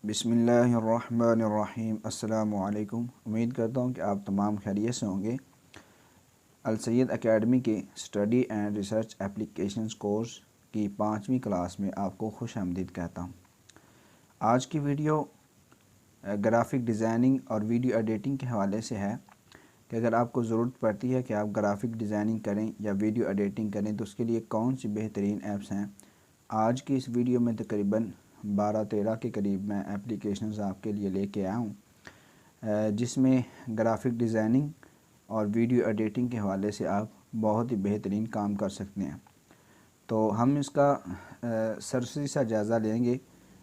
बिस्मिल्लाहिर्रहमानिर्रहीम। अस्सलामु अलैकुम। उम्मीद करता हूँ कि आप तमाम खैरियत से होंगे। अल सैयद एकेडमी के study and research applications course की 5वीं क्लास में आपको खुश आमदीद कहता हूँ। आज की वीडियो ग्राफ़िक डिज़ाइनिंग और वीडियो एडिटिंग के हवाले से है कि अगर आपको ज़रूरत पड़ती है कि आप ग्राफ़िक डिज़ाइनिंग करें या वीडियो एडिटिंग करें तो उसके लिए कौन सी बेहतरीन ऐप्स हैं। आज की इस वीडियो में तकरीबन 12-13 के करीब मैं एप्लीकेशंस आपके लिए लेके आया हूँ, जिसमें ग्राफ़िक डिज़ाइनिंग और वीडियो एडिटिंग के हवाले से आप बहुत ही बेहतरीन काम कर सकते हैं। तो हम इसका सरसरी सा जायज़ा लेंगे,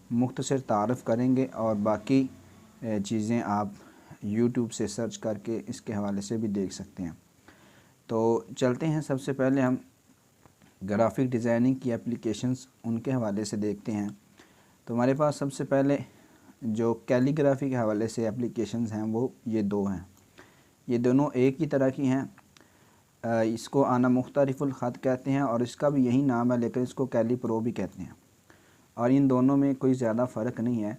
मुख्तसर तारफ़ करेंगे और बाकी चीज़ें आप YouTube से सर्च करके इसके हवाले से भी देख सकते हैं। तो चलते हैं, सबसे पहले हम ग्राफ़िक डिज़ाइनिंग की एप्लीकेशंस उनके हवाले से देखते हैं। तो हमारे पास सबसे पहले जो कैलीग्राफी के हवाले से एप्लीकेशंस हैं वो ये दो हैं। ये दोनों एक ही तरह की हैं। इसको आना मुख्तलिफुल ख़त कहते हैं और इसका भी यही नाम है, लेकिन इसको कैली प्रो भी कहते हैं। और इन दोनों में कोई ज़्यादा फ़र्क नहीं है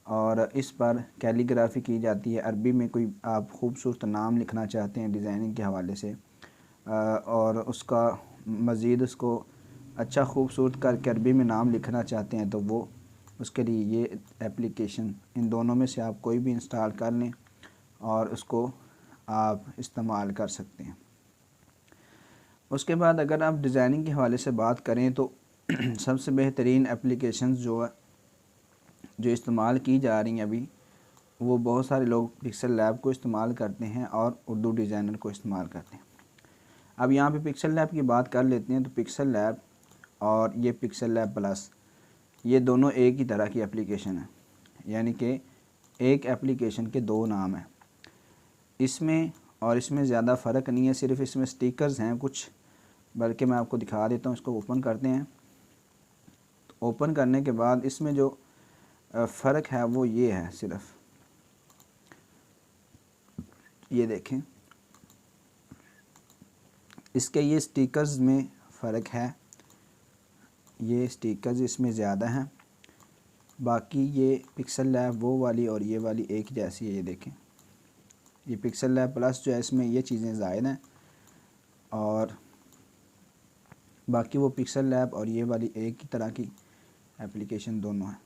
और इस पर कैलीग्राफी की जाती है। अरबी में कोई आप खूबसूरत नाम लिखना चाहते हैं डिज़ाइनिंग के हवाले से और उसका मज़ीद उसको अच्छा खूबसूरत करके अरबी में नाम लिखना चाहते हैं तो वो उसके लिए ये एप्लीकेशन, इन दोनों में से आप कोई भी इंस्टॉल कर लें और उसको आप इस्तेमाल कर सकते हैं। उसके बाद अगर आप डिज़ाइनिंग के हवाले से बात करें तो सबसे बेहतरीन एप्लीकेशंस जो इस्तेमाल की जा रही हैं अभी, वो बहुत सारे लोग पिक्सल लैब को इस्तेमाल करते हैं और उर्दू डिज़ाइनर को इस्तेमाल करते हैं। अब यहाँ पे पिक्सल लैब की बात कर लेते हैं। तो पिक्सल लैब और ये पिक्सल लैब प्लस, ये दोनों एक ही तरह की एप्लीकेशन है, यानी कि एक एप्लीकेशन के दो नाम हैं। इसमें और इसमें ज़्यादा फ़र्क नहीं है, सिर्फ इसमें स्टिकर्स हैं कुछ, बल्कि मैं आपको दिखा देता हूँ। इसको ओपन करते हैं। तो ओपन करने के बाद इसमें जो फ़र्क है वो ये है, सिर्फ ये देखें, इसके ये स्टिकर्स में फ़र्क है, ये स्टिकर्स इसमें ज़्यादा हैं। बाकी ये पिक्सल लैब वो वाली और ये वाली एक जैसी है। ये देखें, ये पिक्सल लैब प्लस जो है इसमें ये चीज़ें ज़ायद हैं और बाकी वो पिक्सल लैब और ये वाली एक ही तरह की एप्लीकेशन दोनों हैं।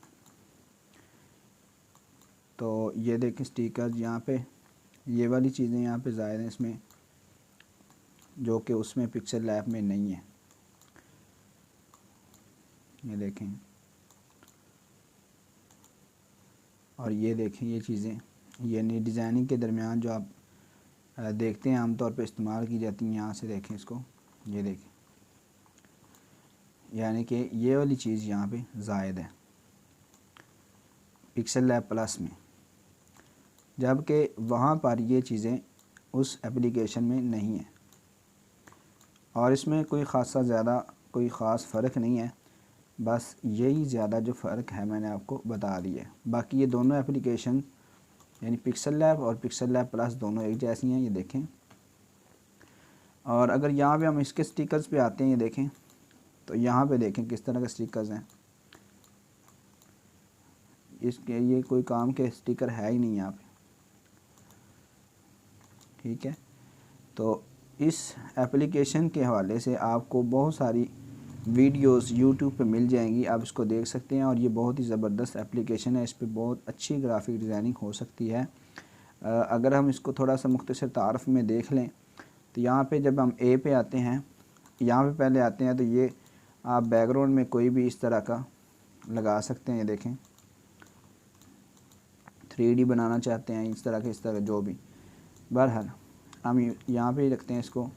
तो ये देखें स्टिकर्स यहाँ पे, ये वाली चीज़ें यहाँ पे ज़ायद हैं इसमें, जो कि उसमें पिक्सल लैब में नहीं है। ये देखें, और ये देखें ये चीज़ें, ये नई डिज़ाइनिंग के दरमियान जो आप देखते हैं आमतौर पे इस्तेमाल की जाती हैं। यहाँ से देखें इसको, ये देखें, यानी कि ये वाली चीज़ यहाँ पे ज़ायद है पिक्सल लैब प्लस में, जबकि वहाँ पर ये चीज़ें उस एप्लीकेशन में नहीं है। और इसमें कोई ख़ासा ज़्यादा कोई ख़ास फ़र्क नहीं है, बस यही ज़्यादा जो फ़र्क है मैंने आपको बता दिया है। बाकी ये दोनों एप्लीकेशन यानी पिक्सल लैब और पिक्सल लैब प्लस दोनों एक जैसी हैं, ये देखें। और अगर यहाँ पे हम इसके स्टिकर्स पे आते हैं, ये देखें, तो यहाँ पे देखें किस तरह के स्टिकर्स हैं। इसके ये कोई काम के स्टिकर है ही नहीं यहाँ पे, ठीक है। तो इस एप्लीकेशन के हवाले से आपको बहुत सारी वीडियोस YouTube पे मिल जाएंगी, आप इसको देख सकते हैं। और ये बहुत ही ज़बरदस्त एप्लीकेशन है, इस पर बहुत अच्छी ग्राफिक डिज़ाइनिंग हो सकती है। अगर हम इसको थोड़ा सा मुख्तसर तारफ़ में देख लें तो यहाँ पे जब हम ए पे आते हैं, यहाँ पे पहले आते हैं, तो ये आप बैकग्राउंड में कोई भी इस तरह का लगा सकते हैं। ये देखें, 3D बनाना चाहते हैं इस तरह जो भी, बहरहाल हम यहाँ पे ही रखते हैं इसको।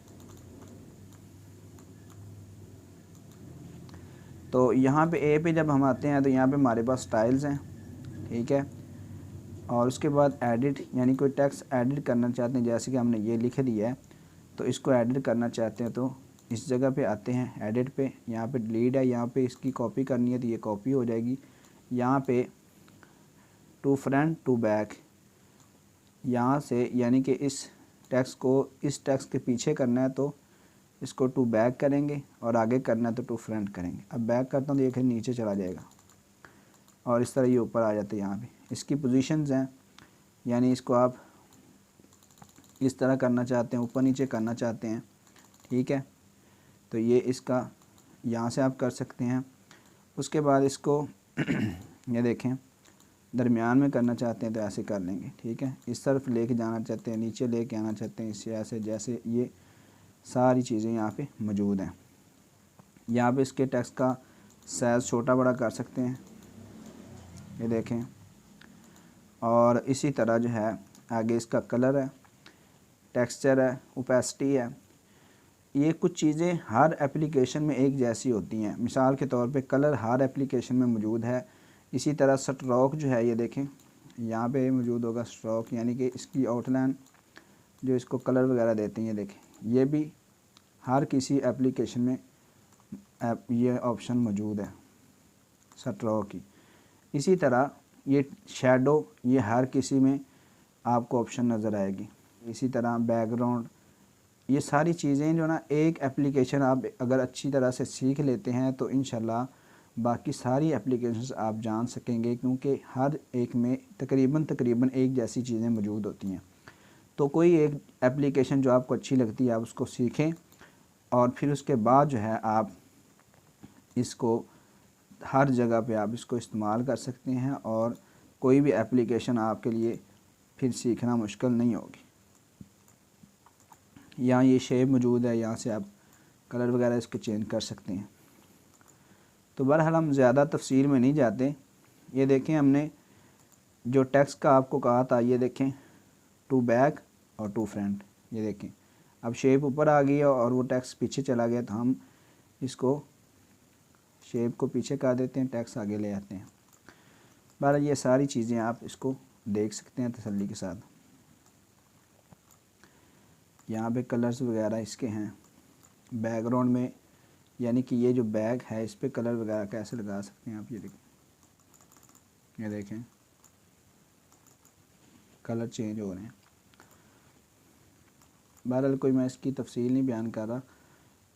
तो यहाँ पे ए पे जब हम आते हैं तो यहाँ पे हमारे पास स्टाइल्स हैं, ठीक है। और उसके बाद एडिट, यानी कोई टेक्स्ट एडिट करना चाहते हैं, जैसे कि हमने ये लिख दिया है तो इसको एडिट करना चाहते हैं तो इस जगह पे आते हैं एडिट पे। यहाँ पे डिलीट है, यहाँ पे इसकी कॉपी करनी है तो ये कॉपी हो जाएगी। यहाँ पे टू फ्रंट टू बैक, यहाँ से यानी कि इस टेक्स्ट को इस टेक्स्ट के पीछे करना है तो इसको टू बैक करेंगे और आगे करना है तो टू फ्रंट करेंगे। अब बैक करता हूँ तो ये नीचे चला जाएगा, और इस तरह ये ऊपर आ जाते हैं यहाँ पे। इसकी पोजीशंस हैं, यानी इसको आप इस तरह करना चाहते हैं, ऊपर नीचे करना चाहते हैं, ठीक है। तो ये इसका यहाँ से आप कर सकते हैं। उसके बाद इसको ये देखें, दरमियान में करना चाहते हैं तो ऐसे कर लेंगे, ठीक है। इस तरफ लेके जाना चाहते हैं, नीचे लेके आना चाहते हैं, इससे ऐसे, जैसे ये सारी चीज़ें यहाँ पे मौजूद हैं। यहाँ पे इसके टेक्स्ट का साइज़ छोटा बड़ा कर सकते हैं, ये देखें। और इसी तरह जो है आगे इसका कलर है, टेक्सचर है, ओपेसिटी है। ये कुछ चीज़ें हर एप्लीकेशन में एक जैसी होती हैं। मिसाल के तौर पे कलर हर एप्लीकेशन में मौजूद है। इसी तरह स्ट्रोक जो है, ये देखें यहाँ पे मौजूद होगा स्ट्रोक, यानी कि इसकी आउटलाइन जो इसको कलर वगैरह देते हैं, ये देखें, ये भी हर किसी एप्लीकेशन में ये ऑप्शन मौजूद है स्ट्रोक की। इसी तरह ये शैडो, ये हर किसी में आपको ऑप्शन नज़र आएगी। इसी तरह बैकग्राउंड, ये सारी चीज़ें जो ना एक एप्लीकेशन आप अगर अच्छी तरह से सीख लेते हैं तो इंशाल्लाह बाकी सारी एप्लीकेशंस आप जान सकेंगे, क्योंकि हर एक में तकरीबन एक जैसी चीज़ें मौजूद होती हैं। तो कोई एक एप्लीकेशन जो आपको अच्छी लगती है आप उसको सीखें, और फिर उसके बाद जो है आप इसको हर जगह पे आप इसको इस्तेमाल कर सकते हैं, और कोई भी एप्लीकेशन आपके लिए फिर सीखना मुश्किल नहीं होगी। यहाँ ये शेप मौजूद है, यहाँ से आप कलर वगैरह इसके चेंज कर सकते हैं। तो बहरहाल हम ज़्यादा तफसील में नहीं जाते। ये देखें, हमने जो टेक्स्ट का आपको कहा था, ये देखें टू बैक और टू फ्रंट, ये देखें अब शेप ऊपर आ गई है और वो टेक्स्ट पीछे चला गया। तो हम इसको शेप को पीछे कर देते हैं, टेक्स्ट आगे ले आते हैं। बहरहाल ये सारी चीज़ें आप इसको देख सकते हैं तसल्ली के साथ। यहाँ पे कलर्स वगैरह इसके हैं बैकग्राउंड में, यानी कि ये जो बैग है इस पे कलर वगैरह कैसे लगा सकते हैं आप। ये देखें कलर चेंज हो रहे हैं। बहरहाल कोई मैं इसकी तफसील नहीं बयान कर रहा,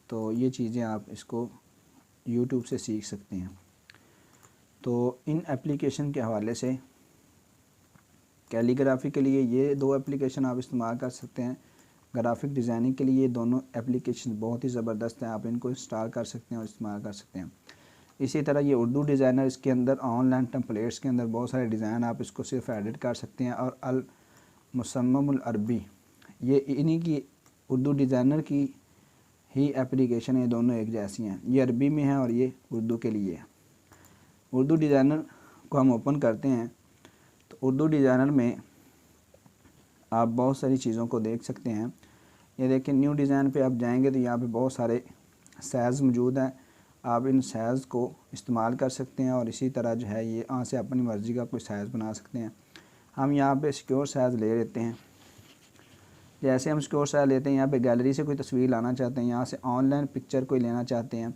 तो ये चीज़ें आप इसको यूट्यूब से सीख सकते हैं। तो इन एप्लीकेशन के हवाले से कैलीग्राफी के लिए ये दो एप्लीकेशन आप इस्तेमाल कर सकते हैं। ग्राफिक डिज़ाइनिंग के लिए ये दोनों एप्लीकेशन बहुत ही ज़बरदस्त हैं, आप इनको इंस्टॉल कर सकते हैं और इस्तेमाल कर सकते हैं। इसी तरह ये उर्दू डिज़ाइनर, इसके अंदर ऑनलाइन टेम्पलेट्स के अंदर बहुत सारे डिज़ाइन आप इसको सिर्फ एडिट कर सकते हैं। और अल मुसम्ममुल अरबी, ये इन्हीं की उर्दू डिज़ाइनर की ही एप्लीकेशन है, दोनों एक जैसी हैं। ये अरबी में है और ये उर्दू के लिए है। उर्दू डिज़ाइनर को हम ओपन करते हैं तो उर्दू डिज़ाइनर में आप बहुत सारी चीज़ों को देख सकते हैं। ये देखें, न्यू डिज़ाइन पे आप जाएंगे तो यहाँ पे बहुत सारे साइज़ मौजूद हैं, आप इन साइज़ को इस्तेमाल कर सकते हैं। और इसी तरह जो है ये यहाँ से अपनी मर्ज़ी का कोई साइज़ बना सकते हैं। हम यहाँ पे सिक्योर साइज़ ले लेते हैं। जैसे हम सिक्योर साइज़ लेते हैं, यहाँ पे गैलरी से कोई तस्वीर लाना चाहते हैं, यहाँ से ऑनलाइन पिक्चर कोई लेना चाहते हैं,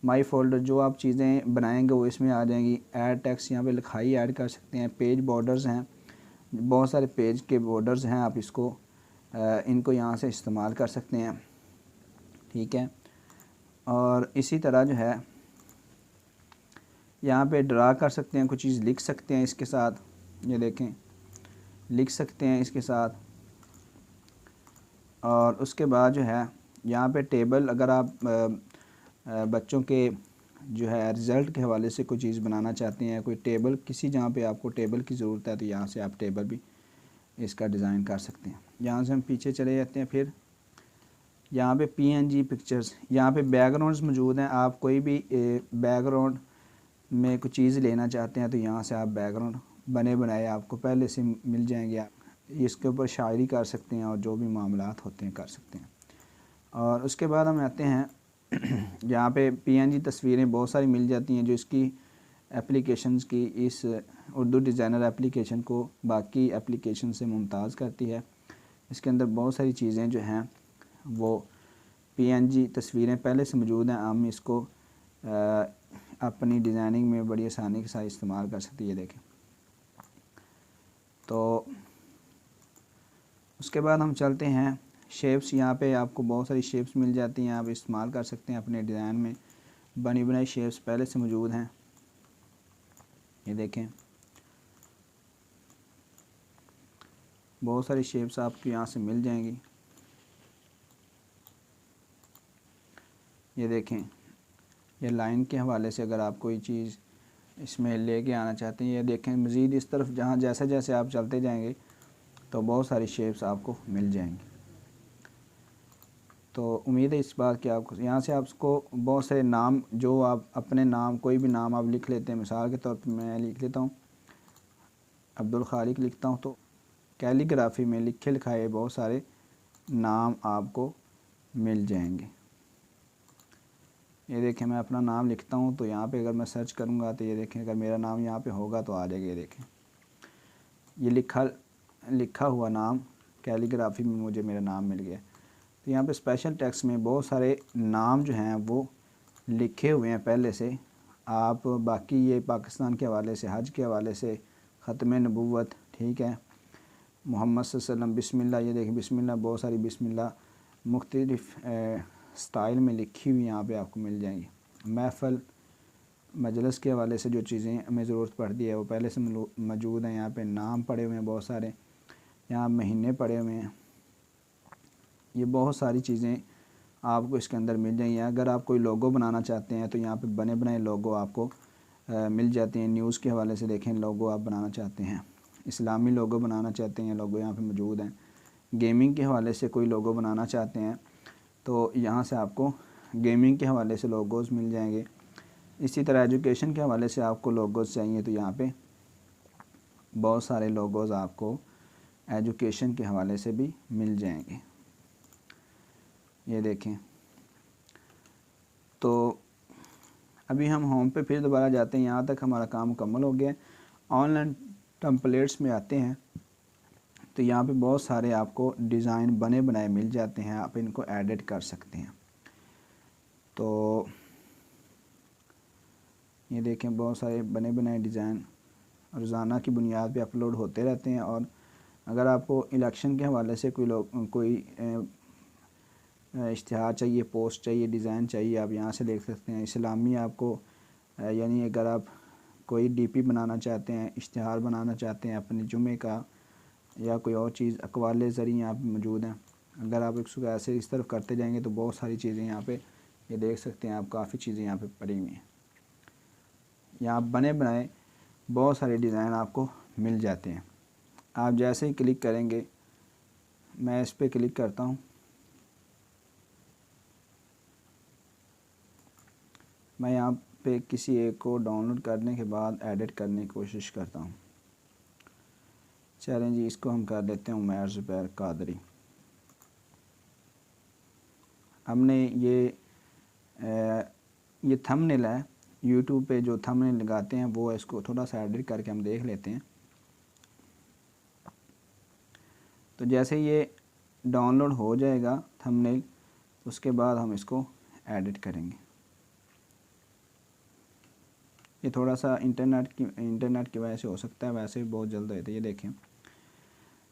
माई फोल्डर जो आप चीज़ें बनाएंगे वो इसमें आ जाएंगी। ऐड टेक्स्ट, यहाँ पे लिखाई ऐड कर सकते हैं। पेज बॉर्डर्स हैं, बहुत सारे पेज के बॉर्डर्स हैं, आप इसको इनको यहाँ से इस्तेमाल कर सकते हैं, ठीक है। और इसी तरह जो है यहाँ पे ड्रा कर सकते हैं, कुछ चीज़ लिख सकते हैं इसके साथ। ये देखें, लिख सकते हैं इसके साथ। और उसके बाद जो है यहाँ पे टेबल, अगर आप बच्चों के जो है रिज़ल्ट के हवाले से कोई चीज़ बनाना चाहते हैं, कोई टेबल, किसी जहाँ पे आपको टेबल की ज़रूरत है, तो यहाँ से आप टेबल भी इसका डिज़ाइन कर सकते हैं। यहाँ से हम पीछे चले जाते हैं। फिर यहाँ पे PNG पिक्चर्स, यहाँ पे बैकग्राउंड्स मौजूद हैं। आप कोई भी बैकग्राउंड में कोई चीज़ लेना चाहते हैं तो यहाँ से आप बैकग्राउंड बने बनाए आपको पहले से मिल जाएंगे। आप इसके ऊपर शायरी कर सकते हैं और जो भी मामलात होते हैं कर सकते हैं। और उसके बाद हम आते हैं यहाँ पे PNG तस्वीरें बहुत सारी मिल जाती हैं, जो इसकी एप्लीकेशंस की, इस उर्दू डिज़ाइनर एप्लीकेशन को बाकी एप्लीकेशन से मुमताज़ करती है। इसके अंदर बहुत सारी चीज़ें जो हैं वो PNG तस्वीरें पहले से मौजूद हैं। हम इसको अपनी डिज़ाइनिंग में बड़ी आसानी के साथ इस्तेमाल कर सकते हैं। देखें, तो उसके बाद हम चलते हैं शेप्स। यहाँ पे आपको बहुत सारी शेप्स मिल जाती हैं, आप इस्तेमाल कर सकते हैं अपने डिज़ाइन में। बनी बनाई शेप्स पहले से मौजूद हैं। ये देखें बहुत सारी शेप्स आपको यहाँ से मिल जाएंगी। ये देखें, ये लाइन के हवाले से अगर आप कोई चीज़ इसमें लेके आना चाहते हैं, ये देखें मज़ीद इस तरफ जहाँ जैसे जैसे आप चलते जाएंगे तो बहुत सारी शेप्स आपको मिल जाएंगी। तो उम्मीद है इस बात की आपको यहाँ से आपको बहुत सारे नाम, जो आप अपने नाम कोई भी नाम आप लिख लेते हैं, मिसाल के तौर पर मैं लिख लेता हूँ अब्दुल खालिक लिखता हूँ, तो कैलीग्राफी में लिखे लिखाए बहुत सारे नाम आपको मिल जाएंगे। ये देखें मैं अपना नाम लिखता हूँ तो यहाँ पे अगर मैं सर्च करूँगा तो ये देखें अगर मेरा नाम यहाँ पे होगा तो आ जाएगा। ये देखें ये लिखा हुआ नाम कैलीग्राफी में मुझे मेरा नाम मिल गया। तो यहाँ पे स्पेशल टेक्स्ट में बहुत सारे नाम जो हैं वो लिखे हुए हैं पहले से। आप बाकी ये पाकिस्तान के हवाले से, हज के हवाले से, ख़त्म नबूवत, ठीक है, मोहम्मद सल्लल्लाहु अलैहि वसल्लम, बिस्मिल्लाह, ये देखें बिस्मिल्लाह, बहुत सारी बिस्मिल्लाह मुख्तलिफ स्टाइल में लिखी हुई यहाँ पे आपको मिल जाएंगी। महफ़ल मजलिस के हवाले से जो चीज़ें हमें ज़रूरत पड़ती है वो पहले से मौजूद हैं। यहाँ पे नाम पड़े हुए हैं बहुत सारे, यहाँ महीने पड़े हुए हैं, ये बहुत सारी चीज़ें आपको इसके अंदर मिल जाएंगी। अगर आप कोई लोगो बनाना चाहते हैं तो यहाँ पे बने बनाए लोगो आपको मिल जाते हैं। न्यूज़ के हवाले से देखें लोगो आप बनाना चाहते हैं, इस्लामी लोगो बनाना चाहते हैं, लोगो यहाँ पे मौजूद हैं। गेमिंग के हवाले से कोई लोगो बनाना चाहते हैं तो यहाँ से आपको गेमिंग के हवाले से लोगोज़ मिल जाएंगे। इसी तरह एजुकेशन के हवाले से आपको लोगोज़ चाहिए तो यहाँ पे बहुत सारे लोगोज़ आपको एजुकेशन के हवाले से भी मिल जाएंगे। ये देखें, तो अभी हम होम पे फिर दोबारा जाते हैं। यहाँ तक हमारा काम मुकम्मल हो गया। ऑनलाइन टेम्पलेट्स में आते हैं तो यहाँ पे बहुत सारे आपको डिज़ाइन बने बनाए मिल जाते हैं, आप इनको एडिट कर सकते हैं। तो ये देखें बहुत सारे बने बनाए डिज़ाइन रोज़ाना की बुनियाद पे अपलोड होते रहते हैं। और अगर आपको इलेक्शन के हवाले से कोई इश्तिहार चाहिए, पोस्ट चाहिए, डिज़ाइन चाहिए, आप यहाँ से देख सकते हैं। इस्लामी आपको यानी अगर आप कोई डीपी बनाना चाहते हैं, इश्तिहार बनाना चाहते हैं अपने जुमे का या कोई और चीज़, अकवाले ज़रिए यहाँ पे मौजूद हैं। अगर आप इसको ऐसे इस तरफ करते जाएंगे तो बहुत सारी चीज़ें यहाँ पे ये देख सकते हैं आप, काफ़ी चीज़ें यहाँ पे पड़ी हुई हैं। यहाँ बने बनाए बहुत सारे डिज़ाइन आपको मिल जाते हैं। आप जैसे ही क्लिक करेंगे, मैं इस पर क्लिक करता हूँ, मैं यहाँ पे किसी एक को डाउनलोड करने के बाद एडिट करने की कोशिश करता हूँ। चलें जी, इसको हम कर देते हैं उमैर ज़ुबैर कादरी। हमने ये थंबनेल है, यूट्यूब पे जो थंबनेल लगाते हैं वो, इसको थोड़ा सा एडिट करके हम देख लेते हैं। तो जैसे ये डाउनलोड हो जाएगा थंबनेल, उसके बाद हम इसको एडिट करेंगे। ये थोड़ा सा इंटरनेट की वजह से हो सकता है, वैसे भी बहुत जल्द होता है। ये देखें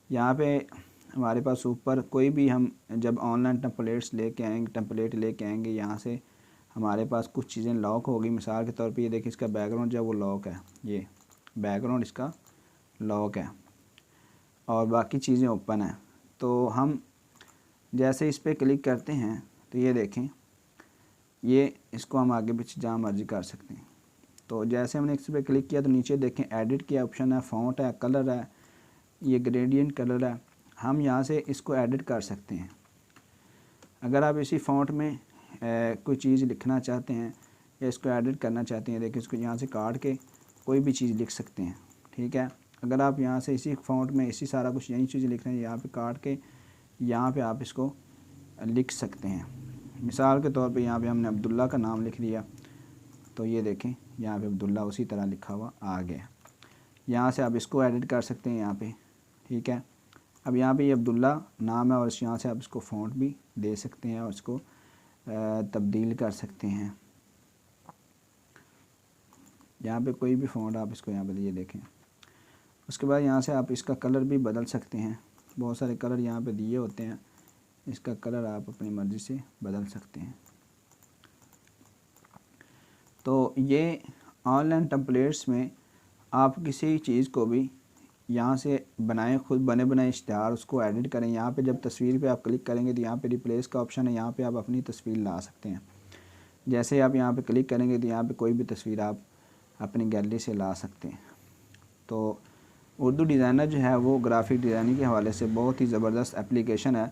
यहाँ पे हमारे पास ऊपर कोई भी हम जब ऑनलाइन टेम्पलेट लेके आएंगे यहाँ से हमारे पास कुछ चीज़ें लॉक होगी। मिसाल के तौर पे ये देखिए इसका बैकग्राउंड जो वो लॉक है, ये बैकग्राउंड इसका लॉक है और बाकी चीज़ें ओपन है। तो हम जैसे इस पर क्लिक करते हैं तो ये देखें, ये इसको हम आगे पीछे जहाँ मर्जी कर सकते हैं। तो जैसे हमने इस पर क्लिक किया तो नीचे देखें एडिट किया ऑप्शन है, फ़ॉन्ट है, कलर है, ये ग्रेडियंट कलर है। हम यहाँ से इसको एडिट कर सकते हैं। अगर आप इसी फ़ॉन्ट में कोई चीज़ लिखना चाहते हैं या इसको एडिट करना चाहते हैं, देखिए इसको यहाँ से काट के कोई भी चीज़ लिख सकते हैं, ठीक है। अगर आप यहाँ से इसी फ़ॉन्ट में इसी सारा कुछ यही चीज़ लिख रहे हैं, यहाँ पे काट के यहाँ पे आप इसको लिख सकते हैं। मिसाल के तौर पे यहाँ पे हमने अब्दुल्ला का नाम लिख दिया तो ये देखें यहाँ पे अब्दुल्ला उसी तरह लिखा हुआ आ गया। यहाँ से आप इसको एडिट कर सकते हैं यहाँ पे, ठीक है। अब यहाँ पे ये अब्दुल्ला नाम है और यहाँ से आप इसको फ़ॉन्ट भी दे सकते हैं और इसको तब्दील कर सकते हैं। यहाँ पे कोई भी फ़ॉन्ट आप इसको यहाँ पे ये देखें। उसके बाद यहाँ से आप इसका कलर भी बदल सकते हैं। बहुत सारे कलर यहाँ पे दिए होते हैं, इसका कलर आप अपनी मर्ज़ी से बदल सकते हैं। तो ये ऑनलाइन टेम्पलेट्स में आप किसी चीज़ को भी यहाँ से बनाएं, खुद बने बनाए इश्तिहार, उसको एडिट करें। यहाँ पे जब तस्वीर पे आप क्लिक करेंगे तो यहाँ पे रिप्लेस का ऑप्शन है, यहाँ पे आप अपनी तस्वीर ला सकते हैं। जैसे आप यहाँ पे क्लिक करेंगे तो यहाँ पे कोई भी तस्वीर आप अपनी गैलरी से ला सकते हैं। तो उर्दू डिज़ाइनर जो है वो ग्राफिक डिज़ाइनिंग के हवाले से बहुत ही ज़बरदस्त एप्लीकेशन है।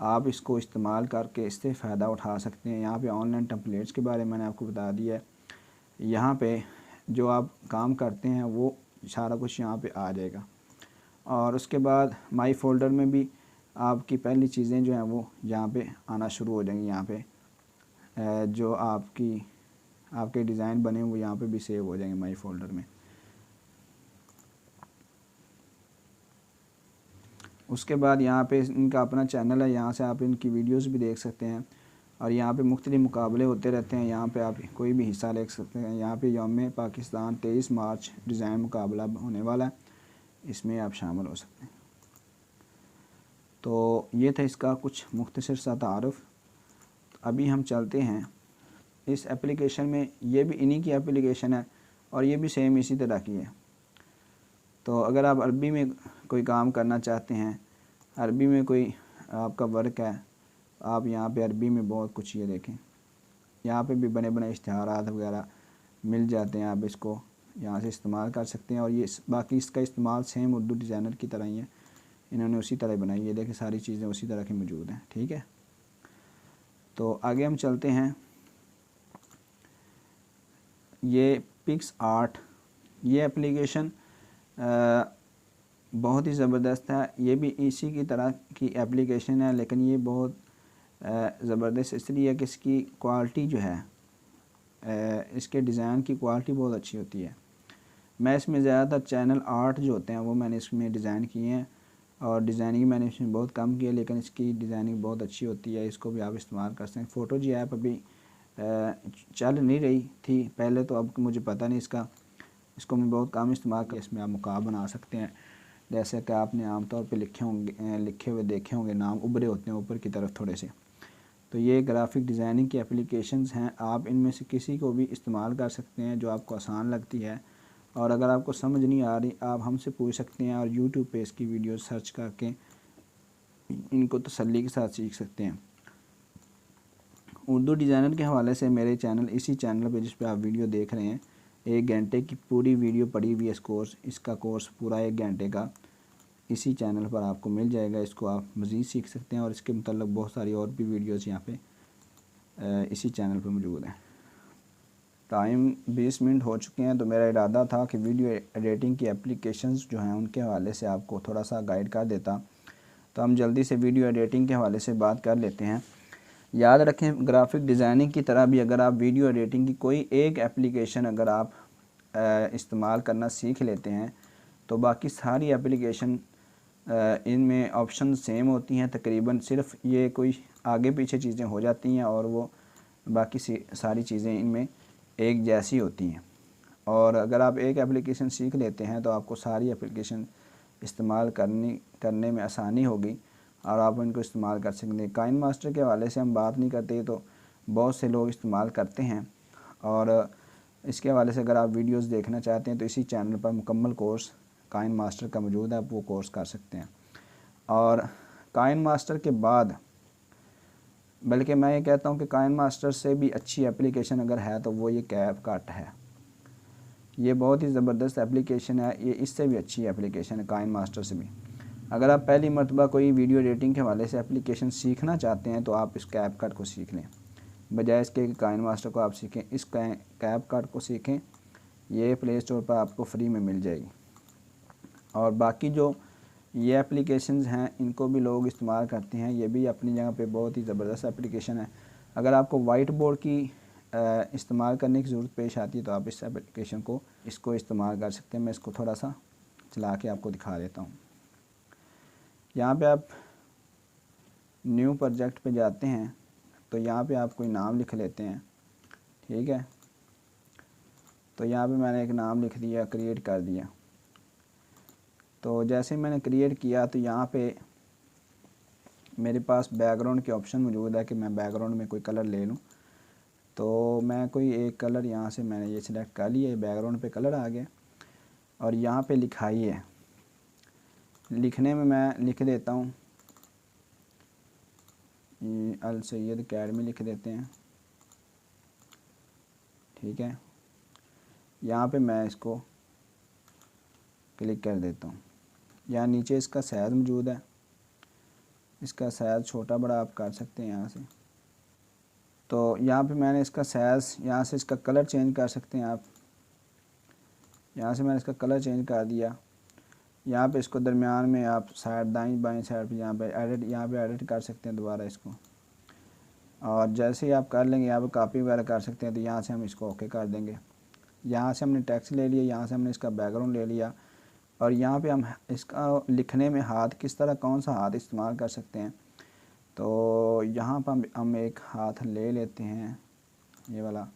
आप इसको इस्तेमाल करके इससे फ़ायदा उठा सकते हैं। यहाँ पे ऑनलाइन टेम्पलेट्स के बारे में मैंने आपको बता दिया है। यहाँ पे जो आप काम करते हैं वो सारा कुछ यहाँ पे आ जाएगा। और उसके बाद माई फोल्डर में भी आपकी पहली चीज़ें जो हैं वो यहाँ पे आना शुरू हो जाएंगी। यहाँ पे जो आपके डिज़ाइन बने वो यहाँ पे भी सेव हो जाएंगे माई फोल्डर में। उसके बाद यहाँ पे इनका अपना चैनल है, यहाँ से आप इनकी वीडियोस भी देख सकते हैं। और यहाँ पे मुख्तलिफ मुकाबले होते रहते हैं, यहाँ पे आप कोई भी हिस्सा ले सकते हैं। यहाँ पे यौम पाकिस्तान 23 मार्च डिज़ाइन मुकाबला होने वाला है, इसमें आप शामिल हो सकते हैं। तो ये था इसका कुछ मुख्तसर सा तारुफ। अभी हम चलते हैं इस एप्लीकेशन में। ये भी इन्हीं की एप्लीकेशन है और ये भी सेम इसी तरह की है। तो अगर आप अरबी में कोई काम करना चाहते हैं, अरबी में कोई आपका वर्क है, आप यहाँ पे अरबी में बहुत कुछ ये देखें, यहाँ पे भी बने बने इश्तिहारात वगैरह मिल जाते हैं। आप इसको यहाँ से इस्तेमाल कर सकते हैं। और ये बाकी इसका इस्तेमाल सेम उर्दू डिज़ाइनर की तरह ही है, इन्होंने उसी तरह बनाई है। देखें सारी चीज़ें उसी तरह की मौजूद हैं। ठीक है, तो आगे हम चलते हैं। ये पिक्स आर्ट, ये एप्लीकेशन बहुत ही ज़बरदस्त है। ये भी इसी की तरह की एप्लीकेशन है, लेकिन ये बहुत ज़बरदस्त इसलिए है कि इसकी क्वालिटी जो है, इसके डिज़ाइन की क्वालिटी बहुत अच्छी होती है। मैं इसमें ज़्यादातर चैनल आर्ट जो होते हैं वो मैंने इसमें डिज़ाइन किए हैं, और डिज़ाइनिंग मैंने इसमें बहुत कम की है, लेकिन इसकी डिज़ाइनिंग बहुत अच्छी होती है। इसको भी आप इस्तेमाल कर सकते हैं। फ़ोटो जी ऐप अभी चल नहीं रही थी पहले, तो अब मुझे पता नहीं इसको मैं बहुत कम इस्तेमाल कर। इसमें आप मुकाब बना सकते हैं, जैसे कि आपने आमतौर पे लिखे हुए देखे होंगे, नाम उभरे होते हैं ऊपर की तरफ थोड़े से। तो ये ग्राफिक डिज़ाइनिंग की एप्लीकेशंस हैं, आप इनमें से किसी को भी इस्तेमाल कर सकते हैं जो आपको आसान लगती है। और अगर आपको समझ नहीं आ रही, आप हमसे पूछ सकते हैं और यूट्यूब पे इसकी वीडियो सर्च करके इनको तसल्ली के साथ सीख सकते हैं। उर्दू डिज़ाइनर के हवाले से मेरे चैनल, इसी चैनल पे जिस पे आप वीडियो देख रहे हैं, 1 घंटे की पूरी वीडियो पड़ी हुई है। इसका कोर्स पूरा 1 घंटे का इसी चैनल पर आपको मिल जाएगा। इसको आप मज़ीद सीख सकते हैं और इसके मतलब बहुत सारी और भी वीडियोस यहाँ पे इसी चैनल पर मौजूद हैं। टाइम 20 मिनट हो चुके हैं, तो मेरा इरादा था कि वीडियो एडिटिंग की एप्लीकेशंस जो हैं उनके हवाले से आपको थोड़ा सा गाइड कर देता। तो हम जल्दी से वीडियो एडिटिंग के हवाले से बात कर लेते हैं। याद रखें, ग्राफिक डिज़ाइनिंग की तरह भी अगर आप वीडियो एडिटिंग की कोई एक एप्लीकेशन अगर आप इस्तेमाल करना सीख लेते हैं, तो बाकी सारी एप्लीकेशन इनमें ऑप्शन सेम होती हैं तकरीबन। सिर्फ ये कोई आगे पीछे चीज़ें हो जाती हैं और वो बाकी सारी चीज़ें इनमें एक जैसी होती हैं। और अगर आप एक एप्लीकेशन सीख लेते हैं तो आपको सारी एप्लीकेशन इस्तेमाल करने में आसानी होगी और आप इनको इस्तेमाल कर सकते हैं। काइन मास्टर के हवाले से हम बात नहीं करते, तो बहुत से लोग इस्तेमाल करते हैं। और इसके हवाले से अगर आप वीडियोस देखना चाहते हैं तो इसी चैनल पर मुकम्मल कोर्स काइन मास्टर का मौजूद है, आप वो कोर्स कर सकते हैं। और काइन मास्टर के बाद, बल्कि मैं ये कहता हूँ कि काइन मास्टर से भी अच्छी एप्लीकेशन अगर है तो वो ये कैपकट है। ये बहुत ही ज़बरदस्त एप्लीकेशन है, ये इससे भी अच्छी एप्लीकेशन है काइन मास्टर से भी। अगर आप पहली मरतबा कोई वीडियो एडिटिंग के हवाले से एप्लीकेशन सीखना चाहते हैं तो आप इस कैपकट को सीख लें, बजाय इसके कि काइन मास्टर को आप सीखें। इस कैपकट को सीखें, ये प्ले स्टोर पर आपको फ्री में मिल जाएगी। और बाकी जो ये एप्लीकेशंस हैं इनको भी लोग इस्तेमाल करते हैं, ये भी अपनी जगह पे बहुत ही ज़बरदस्त एप्लीकेशन है। अगर आपको वाइट बोर्ड की इस्तेमाल करने की ज़रूरत पेश आती है तो आप इस एप्लीकेशन को इस्तेमाल कर सकते हैं। मैं इसको थोड़ा सा चला के आपको दिखा देता हूँ। यहाँ पे आप न्यू प्रोजेक्ट पे जाते हैं, तो यहाँ पे आप कोई नाम लिख लेते हैं। ठीक है, तो यहाँ पे मैंने एक नाम लिख दिया, क्रिएट कर दिया। तो जैसे मैंने क्रिएट किया तो यहाँ पे मेरे पास बैकग्राउंड के ऑप्शन मौजूद है कि मैं बैकग्राउंड में कोई कलर ले लूँ। तो मैं कोई एक कलर यहाँ से मैंने ये सिलेक्ट कर लिया, बैकग्राउंड पे कलर आ गया। और यहाँ पे लिखाई है। लिखने में मैं लिख देता हूँ अल सैयद अकेडमी लिख देते हैं, ठीक है। यहाँ पे मैं इसको क्लिक कर देता हूँ। यहाँ नीचे इसका साइज़ मौजूद है, इसका साइज़ छोटा बड़ा आप कर सकते हैं यहाँ से। तो यहाँ पे मैंने इसका साइज़, यहाँ से इसका कलर चेंज कर सकते हैं आप। यहाँ से मैंने इसका कलर चेंज कर दिया। यहाँ पे इसको दरमियान में आप साइड दाईं बाईं साइड पे यहाँ पे एडिट कर सकते हैं दोबारा इसको। और जैसे ही आप कर लेंगे यहाँ पे कॉपी वगैरह कर सकते हैं। तो यहाँ से हम इसको ओके कर देंगे। यहाँ से हमने टेक्स्ट ले लिया, यहाँ से हमने इसका बैकग्राउंड ले लिया, और यहाँ पे हम इसका लिखने में हाथ किस तरह, कौन सा हाथ इस्तेमाल कर सकते हैं। तो यहाँ पर हम एक हाथ ले लेते हैं, ये वाला,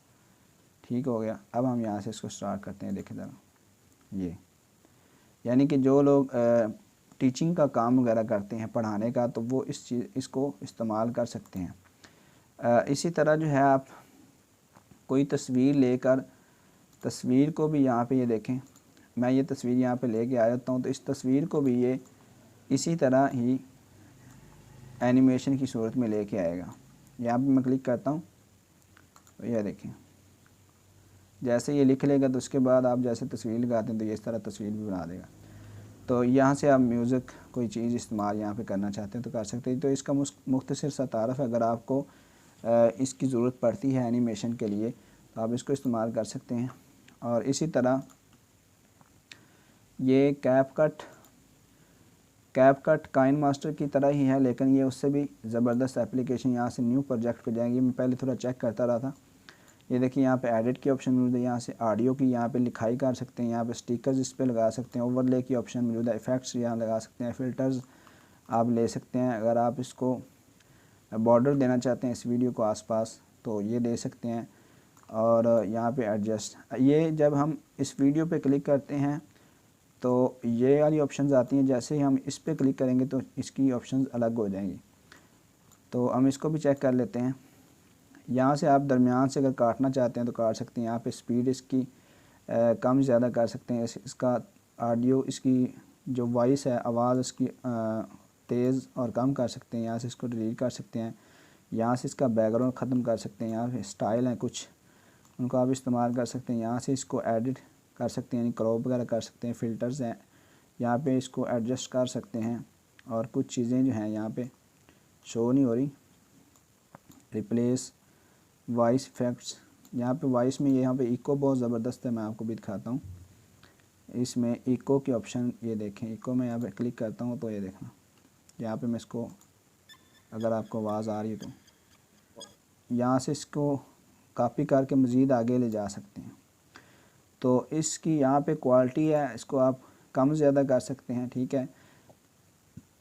ठीक हो गया। अब हम यहाँ से इसको स्टार्ट करते हैं। देखें ज़रा, ये यानी कि जो लोग टीचिंग का काम वगैरह करते हैं, पढ़ाने का, तो वो इसको इस्तेमाल कर सकते हैं। इसी तरह जो है आप कोई तस्वीर लेकर, तस्वीर को भी यहाँ पे ये देखें, मैं ये तस्वीर यहाँ पे लेके आ जाता हूँ, तो इस तस्वीर को भी ये इसी तरह ही एनिमेशन की सूरत में लेके आएगा। यहाँ पे मैं क्लिक करता हूँ तो यह देखें, जैसे ये लिख लेगा तो उसके बाद आप जैसे तस्वीर लगाते हैं तो ये इस तरह तस्वीर भी बना देगा। तो यहाँ से आप म्यूज़िक कोई चीज़ इस्तेमाल यहाँ पे करना चाहते हैं तो कर सकते हैं। तो इसका मुख्तसर सा तारफ़ है, अगर आपको इसकी ज़रूरत पड़ती है एनिमेशन के लिए तो आप इसको इस्तेमाल कर सकते हैं। और इसी तरह ये कैपकट काइन मास्टर की तरह ही है, लेकिन ये उससे भी ज़बरदस्त एप्लीकेशन। यहाँ से न्यू प्रोजेक्ट पे जाएंगे, मैं पहले थोड़ा चेक करता रहा था। ये देखिए यहाँ पे एडिट की ऑप्शन मौजूद है, यहाँ से ऑडियो की यहाँ पे लिखाई कर सकते हैं, यहाँ पे स्टिकर्स इस पे लगा सकते हैं, ओवरले की ऑप्शन मौजूद है, इफ़ेक्ट्स यहाँ लगा सकते हैं, फ़िल्टर्स आप ले सकते हैं। अगर आप इसको बॉर्डर देना चाहते हैं इस वीडियो को आसपास तो ये दे सकते हैं। और यहाँ पे एडजस्ट, ये जब हम इस वीडियो पे क्लिक करते हैं तो ये वाली ऑप्शंस आती हैं, जैसे ही हम इस पे क्लिक करेंगे तो इसकी ऑप्शंस अलग हो जाएंगी। तो हम इसको भी चेक कर लेते हैं। यहाँ से आप दरमियान से अगर काटना चाहते हैं तो काट सकते हैं। यहाँ पे स्पीड इसकी कम ज़्यादा कर सकते हैं। इसका ऑडियो, इसकी जो वॉइस है, आवाज़ इसकी तेज़ और कम कर सकते हैं। यहाँ से इसको डिलीट कर सकते हैं। यहाँ से इसका बैकग्राउंड ख़त्म कर सकते हैं। यहाँ पे स्टाइल हैं कुछ, उनको आप इस्तेमाल कर सकते हैं। यहाँ से इसको एडिट कर सकते हैं, यानी क्रॉप वगैरह कर सकते हैं। फ़िल्टर्स हैं, यहाँ पे इसको एडजस्ट कर सकते हैं। और कुछ चीज़ें जो हैं यहाँ पे शो नहीं हो रही, रिप्लेस वॉइस इफेक्ट्स, यहाँ पे वॉइस में यहाँ पे इको बहुत ज़बरदस्त है, मैं आपको भी दिखाता हूँ। इसमें इको की ऑप्शन ये देखें, इको में यहाँ पे क्लिक करता हूँ तो ये देखना, यहाँ पे मैं इसको, अगर आपको आवाज़ आ रही है तो यहाँ से इसको कॉपी करके मज़ीद आगे ले जा सकते हैं। तो इसकी यहाँ पे क्वालिटी है, इसको आप कम ज़्यादा कर सकते हैं, ठीक है।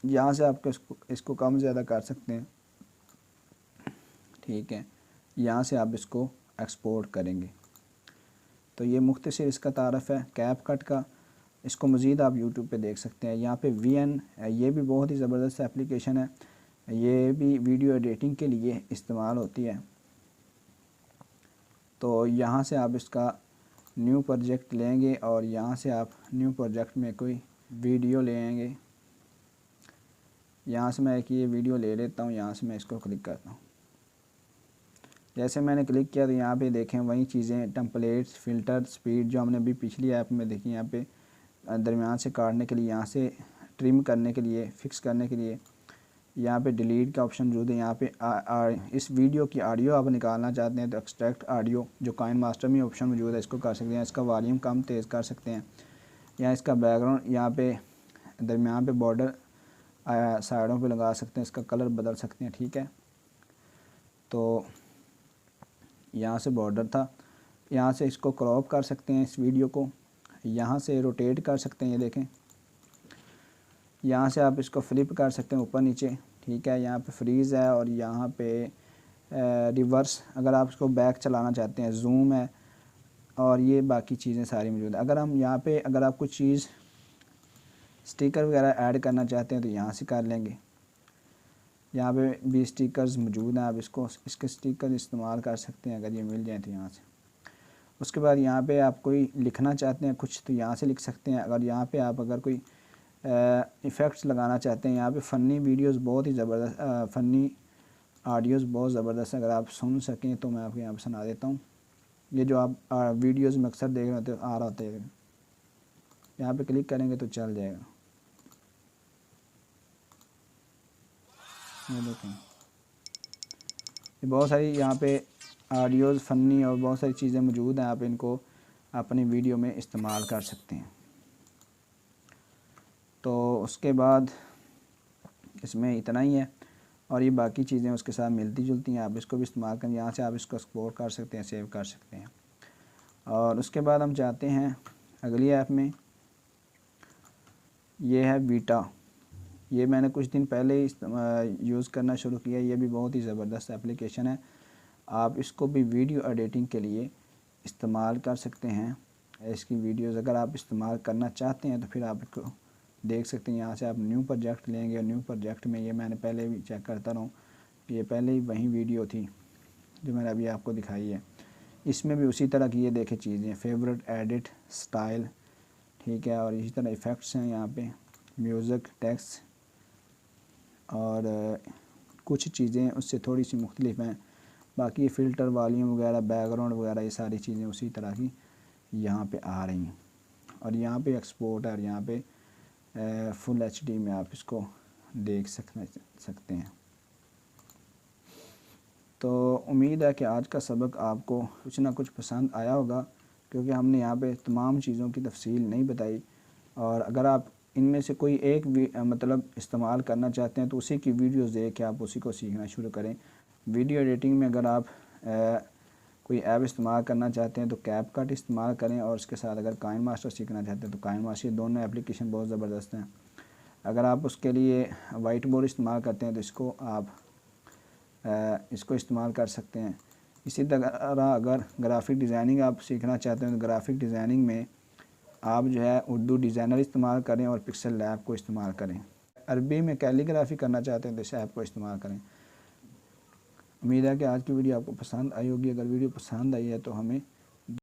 यहाँ से आप इसको कम ज़्यादा कर सकते हैं, ठीक है। यहाँ से आप इसको एक्सपोर्ट करेंगे। तो ये मुख्तसर इसका तारफ़ है कैपकट का। इसको मज़ीद आप यूट्यूब पे देख सकते हैं। यहाँ पे VN, ये भी बहुत ही ज़बरदस्त एप्लीकेशन है, ये भी वीडियो एडिटिंग के लिए इस्तेमाल होती है। तो यहाँ से आप इसका न्यू प्रोजेक्ट लेंगे और यहाँ से आप न्यू प्रोजेक्ट में कोई वीडियो लेंगे। यहाँ से मैं एक ये वीडियो ले लेता हूँ, यहाँ से मैं इसको क्लिक करता हूँ। जैसे मैंने क्लिक किया तो यहाँ पे देखें वही चीज़ें, टेम्पलेट्स, फ़िल्टर, स्पीड, जो हमने अभी पिछली ऐप में देखी। यहाँ पे दरमियान से काटने के लिए, यहाँ से ट्रिम करने के लिए, फिक्स करने के लिए यहाँ पे डिलीट का ऑप्शन मौजूद है। यहाँ पे इस वीडियो की ऑडियो आप निकालना चाहते हैं तो एक्सट्रैक्ट ऑडियो, जो काइन मास्टर में ऑप्शन मौजूद है, इसको कर सकते हैं। इसका वॉल्यूम कम तेज़ कर सकते हैं। यहाँ इसका बैकग्राउंड, यहाँ पे दरमियान पे बॉर्डर साइडों पे लगा सकते हैं, इसका कलर बदल सकते हैं, ठीक है। तो यहाँ से बॉर्डर था, यहाँ से इसको क्रॉप कर सकते हैं इस वीडियो को, यहाँ से रोटेट कर सकते हैं, ये देखें। यहाँ से आप इसको फ्लिप कर सकते हैं ऊपर नीचे, ठीक है। यहाँ पे फ्रीज़ है और यहाँ पे रिवर्स, अगर आप इसको बैक चलाना चाहते हैं, जूम है, और ये बाकी चीज़ें सारी मौजूद है। अगर हम यहाँ पे, अगर आप कुछ चीज़ स्टिकर वगैरह ऐड करना चाहते हैं तो यहाँ से कर लेंगे। यहाँ पे भी स्टिकर्स मौजूद हैं, आप इसके स्टिकर इस्तेमाल कर सकते हैं अगर ये मिल जाए तो यहाँ से। उसके बाद यहाँ पे आप कोई लिखना चाहते हैं कुछ तो यहाँ से लिख सकते हैं। अगर यहाँ पे आप अगर कोई इफ़ेक्ट्स लगाना चाहते हैं, यहाँ पे फ़नी वीडियोस बहुत ही ज़बरदस्त, फ़नी ऑडियोस बहुत ज़बरदस्त है। अगर आप सुन सकें तो मैं आपको यहाँ पे सुना देता हूँ। ये जो आप वीडियोस में अक्सर देख रहे होते आ रहा होता है, यहाँ पे क्लिक करेंगे तो चल जाएगा। ये देखें, ये बहुत सारी यहाँ पे ऑडियोज़ फ़नी और बहुत सारी चीज़ें मौजूद हैं। आप इनको अपनी वीडियो में इस्तेमाल कर सकते हैं। तो उसके बाद इसमें इतना ही है और ये बाकी चीज़ें उसके साथ मिलती जुलती हैं। आप इसको भी इस्तेमाल करें, यहाँ से आप इसको एक्सप्लोर कर सकते हैं, सेव कर सकते हैं। और उसके बाद हम जाते हैं अगली ऐप में, ये है वीटा। ये मैंने कुछ दिन पहले ही यूज़ करना शुरू किया। ये भी बहुत ही ज़बरदस्त एप्लीकेशन है। आप इसको भी वीडियो एडिटिंग के लिए इस्तेमाल कर सकते हैं। इसकी वीडियोस अगर आप इस्तेमाल करना चाहते हैं तो फिर आप इसको देख सकते हैं। यहाँ से आप न्यू प्रोजेक्ट लेंगे और न्यू प्रोजेक्ट में, ये मैंने पहले भी चेक करता रहूँ, ये पहले ही वही वीडियो थी जो मैंने अभी आपको दिखाई है। इसमें भी उसी तरह की ये देखे चीज़ें, फेवरेट, एडिट, स्टाइल, ठीक है। और इसी तरह इफ़ेक्ट्स हैं यहाँ पे, म्यूज़िक, टेक्स्ट और कुछ चीज़ें उससे थोड़ी सी मुख्तलिफ हैं। बाकी फ़िल्टर, वॉल्यूम वगैरह, बैकग्राउंड वगैरह, ये सारी चीज़ें उसी तरह की यहाँ पे आ रही हैं। और यहाँ पे एक्सपोर्ट है और यहाँ पे फुल एचडी में आप इसको देख सकते हैं। तो उम्मीद है कि आज का सबक आपको कुछ ना कुछ पसंद आया होगा, क्योंकि हमने यहाँ पे तमाम चीज़ों की तफसील नहीं बताई। और अगर आप इनमें से कोई एक भी मतलब इस्तेमाल करना चाहते हैं तो उसी की वीडियोस देख के आप उसी को सीखना शुरू करें। वीडियो एडिटिंग में अगर आप कोई ऐप इस्तेमाल करना चाहते हैं तो कैपकट इस्तेमाल करें, और उसके साथ अगर काइनमास्टर सीखना चाहते हैं तो काइनमास्टर, दोनों एप्लीकेशन बहुत ज़बरदस्त हैं। अगर आप उसके लिए वाइट बोर्ड इस्तेमाल करते हैं तो इसको आप इसको इस्तेमाल कर सकते हैं। इसी तरह अगर ग्राफिक डिज़ाइनिंग आप सीखना चाहते हैं तो ग्राफिक डिज़ाइनिंग में आप जो है उर्दू डिज़ाइनर इस्तेमाल करें और पिक्सल लैब को इस्तेमाल करें। अरबी में कैलीग्राफी करना चाहते हैं तो इस ऐप को इस्तेमाल करें। उम्मीद है कि आज की वीडियो आपको पसंद आई होगी। अगर वीडियो पसंद आई है तो हमें